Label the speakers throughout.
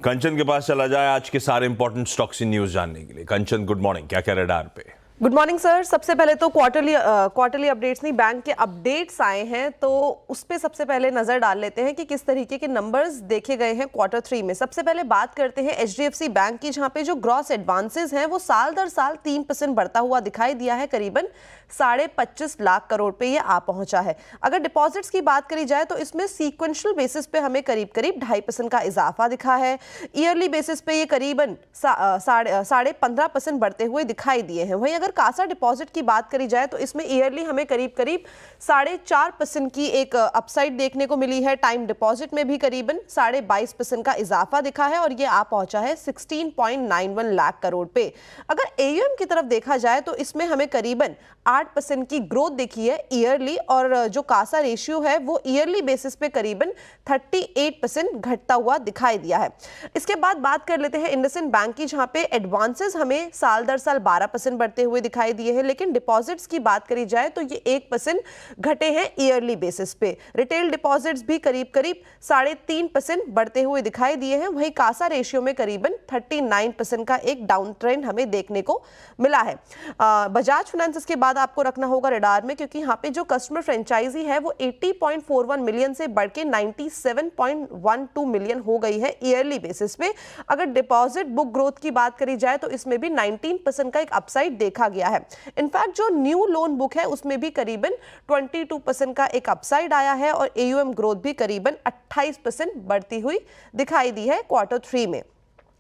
Speaker 1: कंचन के पास चला जाए आज के सारे इंपॉर्टेंट स्टॉक्स इन न्यूज जानने के लिए। कंचन, गुड मॉर्निंग, क्या कह रडार पे?
Speaker 2: Good morning sir. सबसे पहले तो क्वार्टरली अपडेट्स नहीं, बैंक के अपडेट्स आए हैं, तो उस पर सबसे पहले नजर डाल लेते हैं कि किस तरीके के नंबर्स देखे गए हैं क्वार्टर 3 में। सबसे पहले बात करते हैं एचडीएफसी बैंक की, जहां पे जो ग्रॉस एडवांसेस हैं वो साल दर साल 3% बढ़ता हुआ दिखाई दिया है। करीबन 25.5 लाख करोड़ पे ये आ पहुंचा है। अगर डिपॉजिट्स की बात करी जाए तो इसमें सीक्वेंशियल बेसिस पे हमें करीब 2.5% का इजाफा दिखा है। ईयरली बेसिस पे ये करीबन 15.5% बढ़ते हुए दिखाई दिए हैं। वहीं अगर कासा डिपॉजिट की बात करी जाए तो इसमें ईयरली हमें करीब 4.5% की एक अपसाइड देखने को मिली है। टाइम डिपॉजिट में भी करीबन 22.5% का इजाफा दिखा है और ये आ पहुंचा है 16.91 लाख करोड़ पे। अगर एयूएम की तरफ देखा जाए तो इसमें हमें करीबन 8% की ग्रोथ देखी है ईयरली, और जो कासा रेशियो है वो ईयरली बेसिस पे करीबन 38% घटता हुआ दिखाई दिया है। इसके बाद बात कर लेते हैं इंडसइंड बैंक की, जहां पे एडवांसेस हमें साल दर साल 12% बढ़ते हुए दिखाई दिए हैं, लेकिन डिपॉजिट्स की बात करी जाए तो ये 1% घटे हैं ईयरली बेसिस पे। रिटेल डिपॉजिट्स भी करीब 3.5% बढ़ते हुए दिखाई दिए हैं। वहीं कासा रेशियो में करीबन 39% का एक डाउन ट्रेंड हमें देखने को मिला है। बजाज फाइनेंस के बाद आपको रखना होगा रडार में, क्योंकि यहाँ पे जो कस्टमर फ्रेंचाइजी है वो 80.41 मिलियन से बढ़ के 97.12 मिलियन हो गई है ईयरली बेसिस पे। अगर डिपॉजिट बुक ग्रोथ की बात करी जाए तो इसमें भी 19% का एक अपसाइड देखा गया है। इनफैक्ट जो न्यू लोन बुक है उसमें भी करीबन 22% का एक अपसाइड आया है और एयूएम ग्रोथ भी करीबन 28% बढ़ती हुई दिखाई दी है क्वार्टर 3 में।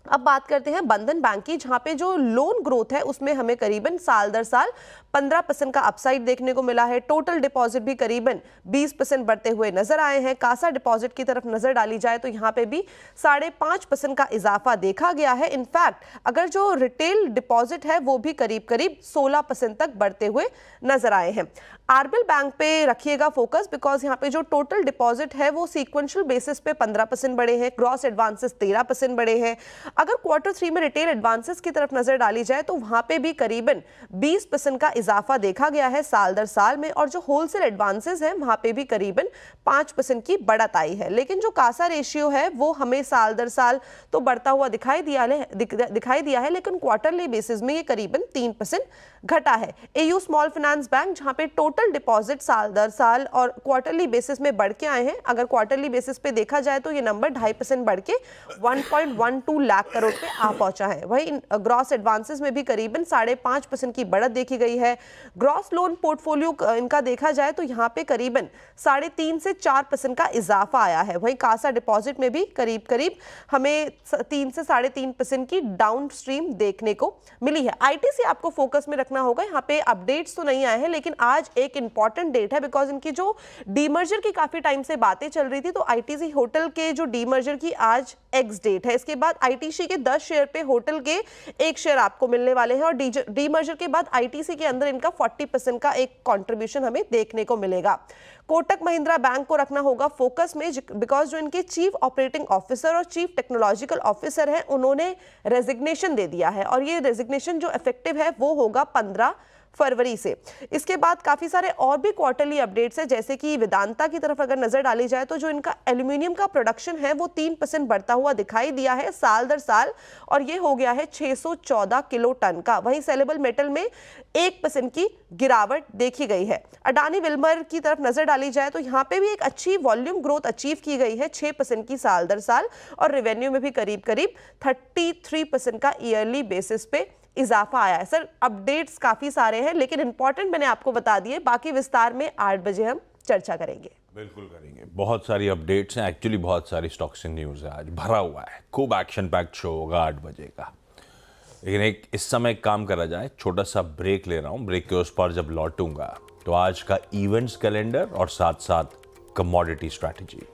Speaker 2: अब बात करते हैं बंधन बैंक की, जहां पे जो लोन ग्रोथ है उसमें हमें करीबन साल दर साल 15% का अपसाइड देखने को मिला है। टोटल डिपॉजिट भी करीबन 20% बढ़ते हुए नजर आए हैं। कासा डिपॉजिट की तरफ नजर डाली जाए तो यहां पे भी 5.5% का इजाफा देखा गया है। इनफैक्ट अगर जो रिटेल डिपॉजिट है वो भी करीब 16% तक बढ़ते हुए नजर आए हैं। आरबीएल बैंक पे रखिएगा फोकस, बिकॉज यहाँ पे जो टोटल डिपॉजिट है वो सीक्वेंशियल बेसिस पे 15% बढ़े हैं, ग्रॉस एडवांसेस 13% बढ़े हैं। अगर क्वार्टर 3 में रिटेल एडवांसेस की तरफ नजर डाली जाए तो वहां पे भी करीबन 20% का इजाफा देखा गया है साल दर साल में, और जो होलसेल एडवांसेस हैं वहां पे भी करीबन 5% की बढ़त आई है। लेकिन जो कासा रेशियो है वो हमें साल दर साल तो बढ़ता हुआ दिखाई दिया है, लेकिन क्वार्टरली बेसिस में ये करीबन 3% घटा है। एयू स्मॉल फाइनेंस बैंक, जहां पे टोटल डिपॉजिट साल दर साल और क्वार्टरली बेसिस में बढ़ के आए हैं। अगर क्वार्टरली बेसिस पे देखा जाए तो ये नंबर 2.5% बढ़ के 1.12 लाख करोड़ पे आ पहुंचा है। वहीं ग्रॉस एडवांसेस में भी करीबन 5.5% की बढ़त देखी गई है। ग्रॉस लोन पोर्टफोलियो इनका देखा जाए तो यहाँ पे करीबन 3.5 से 4% का इजाफा आया है। वहीं कासा डिपॉजिट में भी करीब हमें 3 से 3.5% की डाउन स्ट्रीम देखने को मिली है। आईटीसी आपको फोकस में रखना होगा। यहाँ पे अपडेट्स तो नहीं आए हैं, लेकिन आज एक इंपॉर्टेंट डेट है, बिकॉज इनकी जो डीमर्जर की काफी टाइम से बातें चल रही थी, तो आईटीसी होटल के जो डीमर्जर की आज एक्स डेट है। इसके बाद आईटीसी के 10 शेयर पे होटल के 1 शेयर आपको मिलने वाले हैं, और डीमर्जर के बाद आईटीसी के अंदर इनका 40% का एक कंट्रीब्यूशन हमें देखने को मिलेगा। कोटक महिंद्रा बैंक को रखना होगा फोकस में, बिकॉज जो इनके चीफ ऑपरेटिंग ऑफिसर और चीफ टेक्नोलॉजिकल ऑफिसर हैं उन्होंने रेजिग्नेशन दे दिया है, और ये रेजिग्नेशन जो इफेक्टिव है वो होगा 15 फरवरी से। इसके बाद काफी सारे और भी क्वार्टरली अपडेट्स हैं, जैसे कि वेदांता की तरफ अगर नजर डाली जाए तो जो इनका एल्यूमिनियम का प्रोडक्शन है वो 3% बढ़ता हुआ दिखाई दिया है साल दर साल, और ये हो गया है 614 किलो टन का। वहीं सेलेबल मेटल में 1% की गिरावट देखी गई है। अडानी विल्मर की तरफ नजर डाली जाए तो यहाँ पे भी एक अच्छी वॉल्यूम ग्रोथ अचीव की गई है 6% की साल दर साल, और रेवेन्यू में भी करीब 33% का ईयरली बेसिस पे इजाफा आया है। सर अपडेट्स काफी सारे हैं, लेकिन इंपॉर्टेंट मैंने आपको बता दिए, बाकी विस्तार में 8 बजे हम चर्चा करेंगे।
Speaker 1: बिल्कुल करेंगे। बहुत सारी अपडेट्स हैं, एक्चुअली बहुत सारी स्टॉक्स इन न्यूज है, आज भरा हुआ है, खूब एक्शन पैक्ड शो होगा 8 बजे का। लेकिन इस समय एक काम करा जाए, छोटा सा ब्रेक ले रहा हूँ। ब्रेक के उस पर जब लौटूंगा तो आज का इवेंट्स कैलेंडर और साथ साथ कमोडिटी स्ट्रैटेजी